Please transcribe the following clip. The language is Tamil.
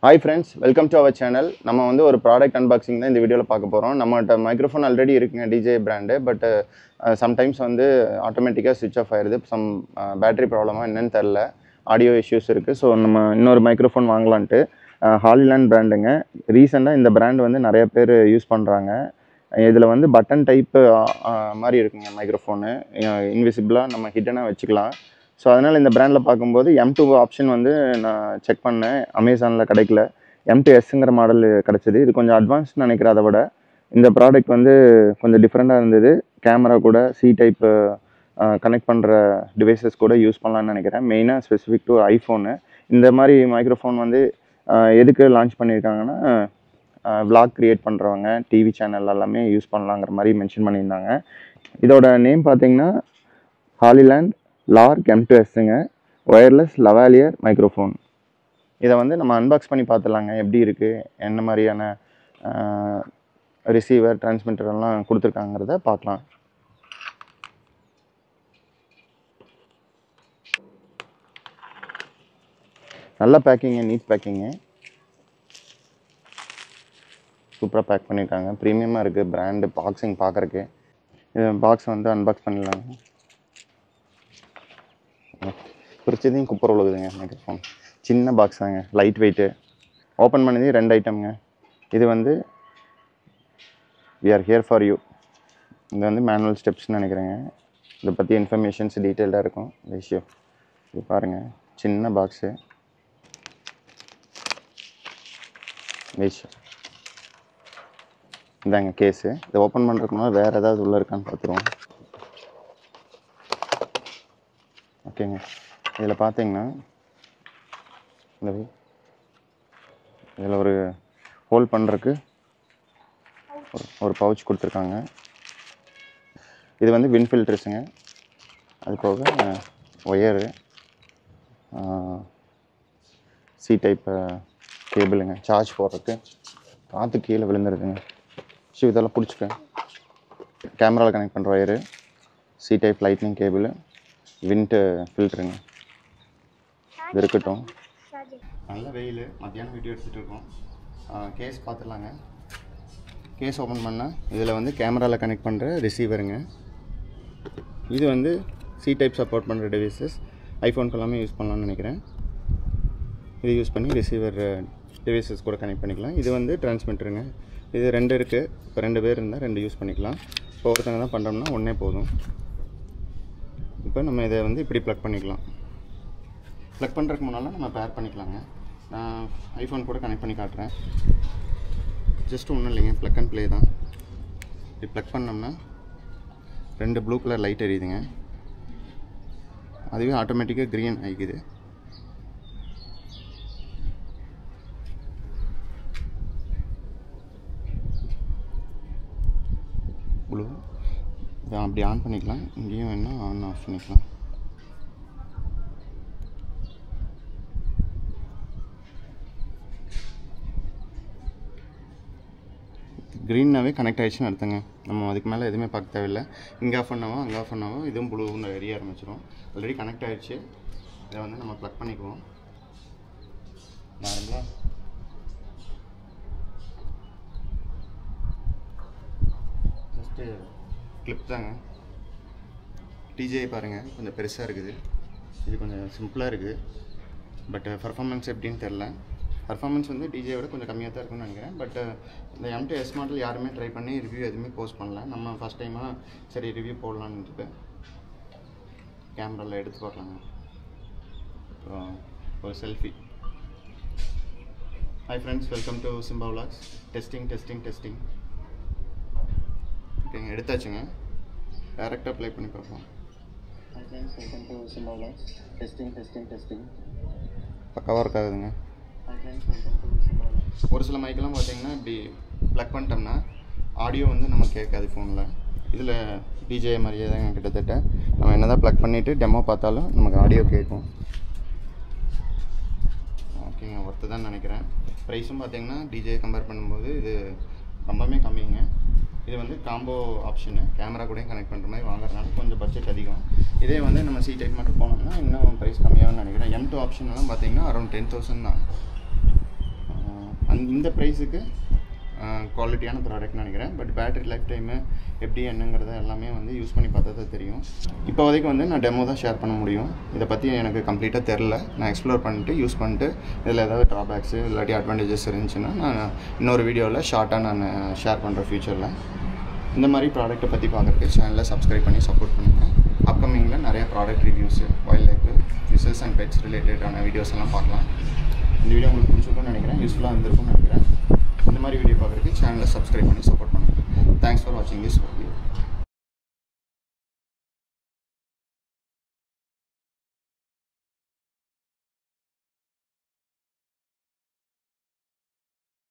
Hi friends, welcome to our channel. நம்ம வந்து ஒரு ப்ராடக்ட் அன்பாக்சிங் தான் இந்த வீடியோவில் பார்க்க போகிறோம். நம்மகிட்ட மைக்ரோஃபோன் ஆல்ரெடி இருக்குங்க டிஜே பிராண்டு. பட் சம்டைம்ஸ் வந்து ஆட்டோமேட்டிக்காக ஸ்விட்ச் ஆஃப் ஆயிடுது. பேட்டரி ப்ராப்ளமாக என்னன்னு தெரில, ஆடியோ இஷ்யூஸ் இருக்குது. ஸோ நம்ம இன்னொரு மைக்ரோஃபோன் வாங்கலான்ட்டு ஹாலிலேண்ட் பிராண்டுங்க. ரீசெண்டாக இந்த பிராண்ட் வந்து நிறைய பேர் யூஸ் பண்ணுறாங்க. இதில் வந்து பட்டன் டைப்பு மாதிரி இருக்குங்க மைக்ரோஃபோனு. இன்விசிபிளாக நம்ம ஹிட்டனாக வச்சுக்கலாம். ஸோ அதனால் இந்த பிராண்டில் பார்க்கும்போது M2 ஆப்ஷன் வந்து நான் செக் பண்ணேன். அமேசானில் கிடைக்கல. M2Sங்கிற மாடல் கிடச்சிது. இது கொஞ்சம் அட்வான்ஸ்னு நினைக்கிறேன். அதை விட இந்த ப்ராடக்ட் வந்து கொஞ்சம் டிஃப்ரெண்ட்டாக இருந்தது. கேமரா கூட C டைப் கனெக்ட் பண்ணுற டிவைசஸ் கூட யூஸ் பண்ணலான்னு நினைக்கிறேன். மெயினாக ஸ்பெசிஃபிக் டு ஐஃபோனு. இந்த மாதிரி மைக்ரோஃபோன் வந்து எதுக்கு லான்ச் பண்ணியிருக்காங்கன்னா, விளாக் க்ரியேட் பண்ணுறவங்க, டிவி சேனல் எல்லாமே யூஸ் பண்ணலாங்கிற மாதிரி மென்ஷன் பண்ணியிருந்தாங்க. இதோட நேம் பார்த்தீங்கன்னா ஹாலிலேண்ட் லார்க் M2Sங்க, ஒயர்லெஸ் லவாலியர் மைக்ரோஃபோன். இதை வந்து நம்ம அன்பாக்ஸ் பண்ணி பார்த்துலாங்க எப்படி இருக்குது, என்ன மாதிரியான ரிசீவர் டிரான்ஸ்மிட்டர் எல்லாம் கொடுத்துருக்காங்கிறத பார்க்கலாம். நல்ல பேக்கிங்கு, நீட் பேக்கிங்கு, சூப்பராக பேக் பண்ணியிருக்காங்க. ப்ரீமியமாக இருக்குது பிராண்டு. பாக்ஸிங் பார்க்குறக்கு இது பாக்ஸ் வந்து அன்பாக்ஸ் பண்ணிடலாங்க. பிரிச்சதையும் குப்பர் உழுகுதுங்க மைக்ரோஃபோன். சின்ன பாக்ஸ் தாங்க, லைட் வெயிட்டு. ஓப்பன் பண்ணது 2 ஐட்டம்ங்க. இது வந்து we are here for you. இது வந்து மேனுவல் ஸ்டெப்ஸ்ன்னு நினைக்கிறேங்க. இதை பற்றி இன்ஃபர்மேஷன்ஸ் டீட்டெயில்டாக இருக்கும் விஷயம். இது பாருங்கள், சின்ன பாக்ஸு விஷயம். இதாங்க கேஸு. இதை ஓப்பன் பண்ணுறதுக்கு முன்னாடி வேறு ஏதாவது உள்ளே இருக்கான்னு பார்த்துருவோம். ஓகேங்க. இதில் பார்த்தீங்கன்னா இதில் ஒரு ஹோல்ட் பண்ணுறதுக்கு ஒரு பவுச் கொடுத்துருக்காங்க. இது வந்து வின் ஃபில்டர்ஸுங்க. அது போக ஒயரு, C டைப் கேபிளுங்க, சார்ஜ் போடுறதுக்கு. காற்று கீழே விழுந்துருதுங்க. ஸோ இதெல்லாம் பிடிச்சிக்க. கேமராவில் கனெக்ட் பண்ணுற wire, C type lightning cable, wind ஃபில்டருங்க. இது இருக்கட்டும். நல்ல வெயில், மத்தியானம் வீடியோ எடுத்துகிட்டு இருக்கோம். கேஸ் பார்த்துடலாங்க. கேஸ் ஓப்பன் பண்ணால் இதில் வந்து கேமராவில் கனெக்ட் பண்ணுற ரிசீவருங்க. இது வந்து C டைப் சப்போர்ட் பண்ணுற டிவைசஸ், ஐஃபோனுக்கு எல்லாமே யூஸ் பண்ணலான்னு நினைக்கிறேன். இது யூஸ் பண்ணி ரிசீவர் டிவைசஸ் கூட கனெக்ட் பண்ணிக்கலாம். இது வந்து டிரான்ஸ்மிட்டருங்க. இது 2 இருக்குது. இப்போ 2 பேர் இருந்தால் 2 யூஸ் பண்ணிக்கலாம். இப்போ ஒருத்தங்க தான் பண்ணுறோம்னா ஒன்றே போதும். இப்போ நம்ம இதை வந்து இப்படி ப்ளக் பண்ணிக்கலாம். ப்ளக் பண்ணுறதுக்கு முன்னால் நம்ம பேர் பண்ணிக்கலாங்க. நான் ஐஃபோன் கூட கனெக்ட் பண்ணி காட்டுறேன். ஜஸ்ட் ஒன்றும் இல்லைங்க, ப்ளக் அண்ட் ப்ளே தான். இப்படி ப்ளக் பண்ணோம்னா 2 ப்ளூ கலர் லைட் எரியுதுங்க. அதுவே ஆட்டோமேட்டிக்காக க்ரீன் ஆகிக்குது. ப்ளூ இதை அப்படி ஆன் பண்ணிக்கலாம். இங்கேயும் வேணால் ஆன் ஆஃப் பண்ணிக்கலாம். க்ரீன்னாவே கனெக்ட் ஆகிடுச்சுன்னு அர்த்தங்க. நம்ம அதுக்கு மேலே எதுவுமே பார்க்க தேவையில்லை. இங்கே ஆஃப் பண்ணாவோ அங்கே ஆஃப் பண்ணாவோ இதுவும் ப்ளூன்னு எரிய ஆரம்பிச்சிடும். ஆல்ரெடி கனெக்ட் ஆகிடுச்சு. இதை வந்து நம்ம ப்ளக் பண்ணிக்குவோம். நார்மலாக ஜஸ்ட்டு கிளிப் தாங்க. டிஜே பாருங்கள், கொஞ்சம் பெருசாக இருக்குது. இது கொஞ்சம் சிம்பிளாக இருக்குது. பட் பர்ஃபார்மன்ஸ் எப்படின்னு தெரில. பர்ஃபார்மன்ஸ் வந்து டிஜேயோட கொஞ்சம் கம்மியாக தான் இருக்குன்னு நினைக்கிறேன். பட் இந்த M2S மாடல் யாருமே ட்ரை பண்ணி ரிவ்யூ எதுவுமே போஸ்ட் பண்ணல. நம்ம ஃபஸ்ட் டைமாக சரி ரிவ்யூ போடலான்ட்டு கேமராவில் எடுத்து பார்க்கலாங்க. அப்புறம் ஒரு selfie. Hi friends, welcome to Simba vlogs. Testing. ஓகேங்க, எடுத்தாச்சுங்க. டேரெக்டாக ப்ளே பண்ணி பார்ப்போம். Hi friends, welcome to Simba vlogs. Testing. பக்காவாக இருக்காதுங்க. ஒரு சில மைக்கெல்லாம் பார்த்தீங்கன்னா இப்படி ப்ளக் பண்ணிட்டோம்னா ஆடியோ வந்து நம்ம கேட்காது ஃபோனில். இதில் டிஜே மாதிரியே தான் கிட்டத்தட்ட. நம்ம என்ன தான் ப்ளக் பண்ணிவிட்டு டெமோ பார்த்தாலும் நமக்கு ஆடியோ கேட்கும். ஓகேங்க, ஒர்த்து தான் நினைக்கிறேன். ப்ரைஸும் பார்த்தீங்கன்னா டிஜே கம்பேர் பண்ணும்போது இது ரொம்பவே கம்மிங்க. இது வந்து காம்போ ஆப்ஷனு, கேமரா கூட கனெக்ட் பண்ணுற மாதிரி வாங்குறதுனால கொஞ்சம் பட்ஜெட் அதிகம். இதே வந்து நம்ம C டைப் மட்டும் போனோம்னா இன்னும் ப்ரைஸ் கம்மியாகும்னு நினைக்கிறேன். M2 ஆப்ஷன்லாம் பார்த்தீங்கன்னா அரௌண்ட் 10,000 தான். இந்த ப்ரைஸுக்கு குவாலிட்டியான ப்ராடக்ட்னு நினைக்கிறேன். பட் பேட்டரி லைஃப் டைமு எப்படி என்னங்கிறத எல்லாமே வந்து யூஸ் பண்ணி பார்த்தா தான் தெரியும். இப்போதைக்கு வந்து நான் டெமோ தான் ஷேர் பண்ண முடியும். இதை பற்றி எனக்கு கம்ப்ளீட்டாக தெரில. நான் எக்ஸ்ப்ளோர் பண்ணிட்டு யூஸ் பண்ணிட்டு இதில் ஏதாவது ட்ராபேக்ஸு இல்லாட்டி அட்வான்டேஜஸ் இருந்துச்சுன்னா நான் இன்னொரு வீடியோவில் ஷார்ட்டாக நான் ஷேர் பண்ணுறேன் ஃப்யூச்சரில். இந்த மாதிரி ப்ராடக்ட்டை பற்றி பார்க்குறதுக்கு சேனலில் சப்ஸ்கிரைப் பண்ணி சப்போர்ட் பண்ணுங்கள். அப்கமிங்கில் நிறைய product reviews, wild life, fishes and pets ரிலேட்டடான வீடியோஸ் எல்லாம் பார்க்கலாம். இந்த வீடியோ உங்களுக்கு பிடிச்சிருக்கும்னு நினைக்கிறேன், யூஸ்ஃபுல்லாக இருந்திருக்கும்னு நினைக்கிறேன். இந்த மாதிரி வீடியோ பார்க்குறதுக்கு சேனலை சப்ஸ்கிரைப் பண்ணி சப்போர்ட் பண்ணுங்கள்.